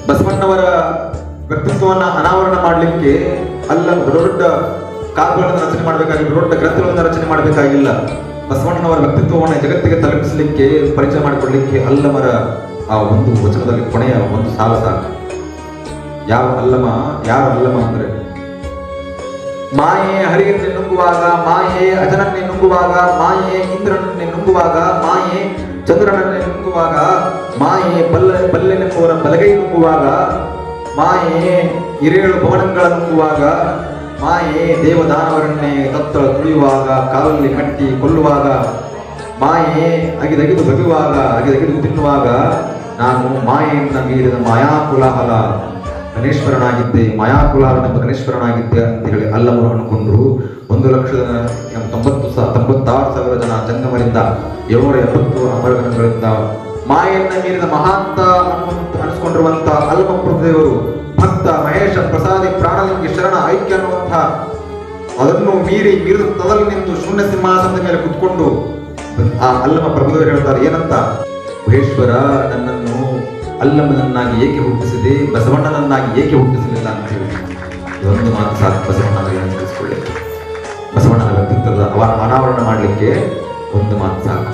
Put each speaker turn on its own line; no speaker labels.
ಬಸವಣ್ಣವರ ವ್ಯಕ್ತಿತ್ವವನ್ನು ಅನಾವರಣ ಮಾಡಲಿಕ್ಕೆ ಅಲ್ಲ ದೊಡ್ಡ ಕಾವ್ಯಗಳನ್ನು ರಚನೆ ಮಾಡಬೇಕಾಗಿಲ್ಲ, ದೊಡ್ಡ ಗ್ರಂಥಗಳನ್ನು ರಚನೆ ಮಾಡಬೇಕಾಗಿಲ್ಲ. ಬಸವಣ್ಣನವರ ವ್ಯಕ್ತಿತ್ವವನ್ನು ಜಗತ್ತಿಗೆ ತಲುಪಿಸಲಿಕ್ಕೆ, ಪರಿಚಯ ಮಾಡಿಕೊಳ್ಳಲಿಕ್ಕೆ ಅಲ್ಲಮರ ಆ ಒಂದು ವಚನದಲ್ಲಿ ಕೊನೆಯ ಒಂದು ಸಾಲ ಸಾಕು. ಯಾರು ಅಲ್ಲಮ ಅಂದ್ರೆ ಮಾಯೆ ಹರಿಯನ್ನೇ ನುಂಗುವಾಗ, ಮಾಯೆ ಅಜನನ್ನೇ ನುಂಗುವಾಗ, ಮಾಯೆ ಇಂದ್ರನನ್ನೇ ನುಂಗುವಾಗ, ಮಾಯೆ ಚಂದ್ರನನ್ನೇ ನುಂಗುವಾಗ, ಮಾಯೆ ಬಲ್ಲೆನೆಂಬುವರ ಬಲಗೈ ನುಂಗುವಾಗ, ಮಾಯೆ ಹಿರೇಳು ಭವನಗಳ ನುಂಗುವಾಗ, ಮಾಯೆ ದೇವದಾನವರನ್ನೇ ತತ್ತಳ ತುಳಿಯುವಾಗ, ಕಾಲಲ್ಲಿ ಕಟ್ಟಿ ಕೊಲ್ಲುವಾಗ, ಮಾಯೆ ಅಗಿದಗಿದು ಬಗೆಯುವಾಗ, ಅಗಿದಗಿದು ತಿನ್ನುವಾಗ, ನಾನು ಮಾಯೆಯಿಂದ ಮೀರಿದ ಮಾಯಾಕುಲಾಹಲ ಗಣೇಶ್ವರನಾಗಿದ್ದೆ, ಮಾಯಾಕುಲಾಹನೆಂಬ ಗಣೇಶ್ವರನಾಗಿದ್ದೆ ಅಂತ ಹೇಳಿ ಅಲ್ಲಮರು ಅನ್ಕೊಂಡ್ರು. 1,96,000 ಜನ ಜಂಗಮರಿಂದ 770 ಅಮರಗಣಗಳಿಂದ ಮಾಯೆಯನ್ನ ಮೀರಿದ ಮಹಾಂತ ಅನಿಸ್ಕೊಂಡಿರುವಂತ ಅಲ್ಲಮ ಪ್ರಭುದೇವರು ಭಕ್ತ ಮಹೇಶ ಪ್ರಸಾದಿ ಪ್ರಾಣಲಿಂಗಿ ಶರಣ ಐಕ್ಯ ಅನ್ನುವಂಥ ಅದನ್ನು ಮೀರಿದ ತದಲ್ಲಿ ನಿಂತು ಶೂನ್ಯ ಸಿಂಹಾಸನದ ಮೇಲೆ ಕುತ್ಕೊಂಡು ಆ ಅಲ್ಲಮ ಪ್ರಭುದೇವರು ಹೇಳ್ತಾರೆ ಏನಂತ, ಮಹೇಶ್ವರ ನನ್ನನ್ನು ಅಲ್ಲಮನನ್ನಾಗಿ ಏಕೆ ಹುಟ್ಟಿಸಿದೆ, ಬಸವಣ್ಣನನ್ನಾಗಿ ಏಕೆ ಹುಟ್ಟಿಸಲಿಲ್ಲ ಅಂತ ಹೇಳಿ ಇದೊಂದು ಮಾತು ಸಾಕು ಬಸವಣ್ಣನ ತಿಳಿಸ್ಕೊಳ್ಳಿ. ಬಸವಣ್ಣನ ವ್ಯಕ್ತಿತ್ವದ ಅನಾವರಣ ಮಾಡಲಿಕ್ಕೆ ಒಂದು ಮಾತು ಸಾಕು.